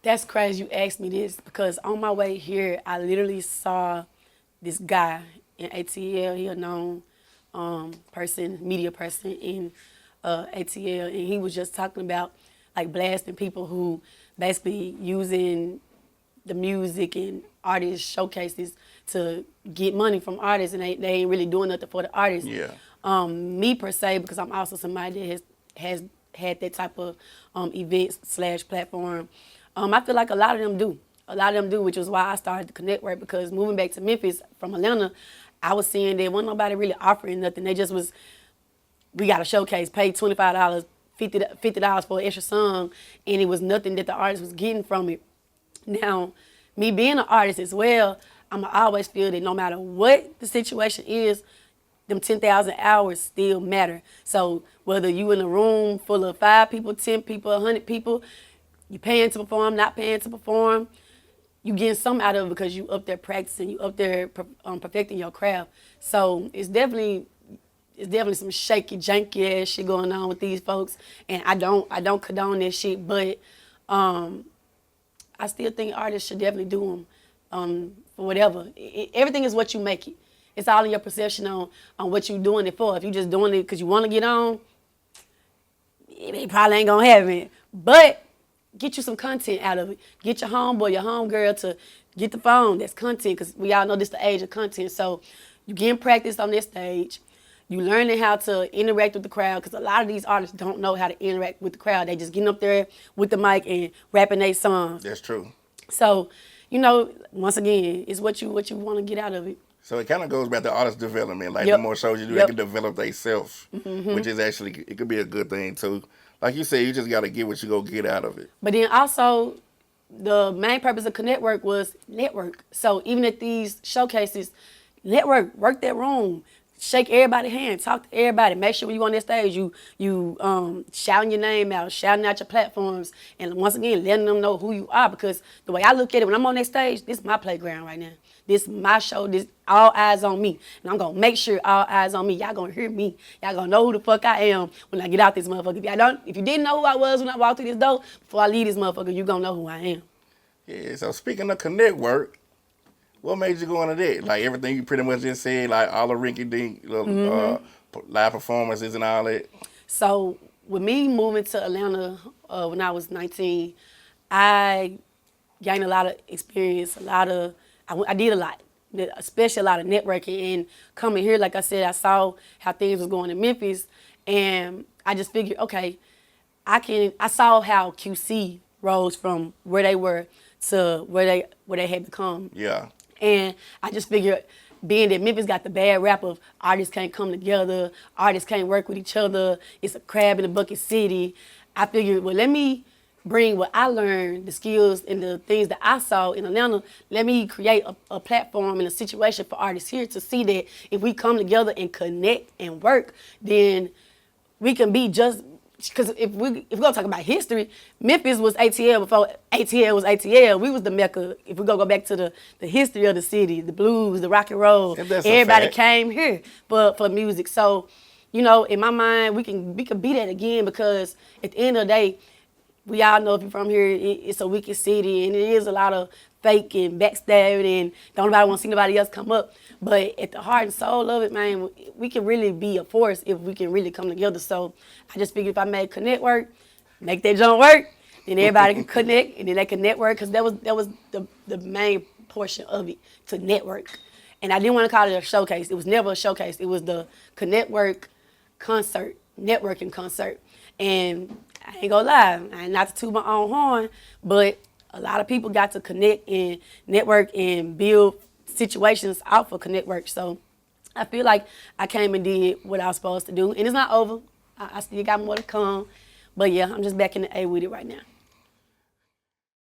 That's crazy you asked me this because on my way here, I literally saw this guy in ATL. He a known media person in ATL, and he was just talking about like blasting people who basically using the music and artist showcases to get money from artists, and they ain't really doing nothing for the artists. Yeah. Me per se, because I'm also somebody that has had that type of event/platform. I feel like a lot of them do. A lot of them do, which was why I started the ConnectWork, because moving back to Memphis from Atlanta, I was seeing that wasn't nobody really offering nothing. They just was, we got a showcase, pay $25, $50 for an extra song, and it was nothing that the artist was getting from it. Now, me being an artist as well, I'ma always feel that no matter what the situation is, them 10,000 hours still matter. So whether you in a room full of 5 people, 10 people, 100 people, you paying to perform, not paying to perform, you getting something out of it because you up there practicing, you up there perfecting your craft. So it's definitely some shaky, janky ass shit going on with these folks, and I don't condone that shit, but I still think artists should definitely do them for whatever. Everything is what you make it. It's all in your perception on what you're doing it for. If you're just doing it because you want to get on, it probably ain't gonna happen. But get you some content out of it. Get your homeboy, your homegirl to get the phone. That's content, because we all know this the age of content. So you getting practice on this stage. You learning how to interact with the crowd, because a lot of these artists don't know how to interact with the crowd. They just getting up there with the mic and rapping their songs. That's true. So, once again, it's what you want to get out of it. So it kind of goes back to artist development. Like the more shows you do, they can develop themselves, which is actually, it could be a good thing too. Like you said, you just got to get what you go get out of it. But then also, the main purpose of ConnectWork was network. So even at these showcases, network, work that room, shake everybody's hand, talk to everybody. Make sure when you on that stage, you shouting your name out, shouting out your platforms, and once again, letting them know who you are. Because the way I look at it, when I'm on that stage, this is my playground right now. This is my show. This all eyes on me, and I'm gonna make sure all eyes on me. Y'all gonna hear me. Y'all gonna know who the fuck I am when I get out this motherfucker. If you didn't know who I was when I walked through this door, before I leave this motherfucker, you gonna know who I am. Yeah. So speaking of ConnectWork, what made you go into that? Like everything you pretty much just said, like all the Rinky Dink live performances and all that. So with me moving to Atlanta when I was 19, I gained a lot of experience, I did a lot, especially a lot of networking. And coming here, like I said, I saw how things was going in Memphis, and I just figured, okay, I saw how QC rose from where they were to where they had become. Yeah. And I just figured, being that Memphis got the bad rap of artists can't come together, artists can't work with each other, it's a crab in a bucket city, I figured, well, let me bring what I learned, the skills and the things that I saw in Atlanta, let me create a platform and a situation for artists here to see that if we come together and connect and work, then we can be just, because if we're gonna talk about history, Memphis was ATL before ATL was ATL. We was the Mecca. If we're gonna go back to the history of the city, the blues, the rock and roll, everybody came here for music. So, in my mind, we can be that again, because at the end of the day, we all know if you're from here, it's a wicked city, and it is a lot of fake and backstabbing, and don't nobody want to see nobody else come up. But at the heart and soul of it, man, we can really be a force if we can really come together. So I just figured if I made ConnectWork, make that jump work, then everybody can connect, and then they can network, because that was the main portion of it, to network. And I didn't want to call it a showcase. It was never a showcase. It was the ConnectWork concert, networking concert. And I ain't gonna lie, not to toot my own horn, but a lot of people got to connect and network and build situations out for ConnectWork. So I feel like I came and did what I was supposed to do. And it's not over. I still got more to come. But yeah, I'm just back in the A with it right now.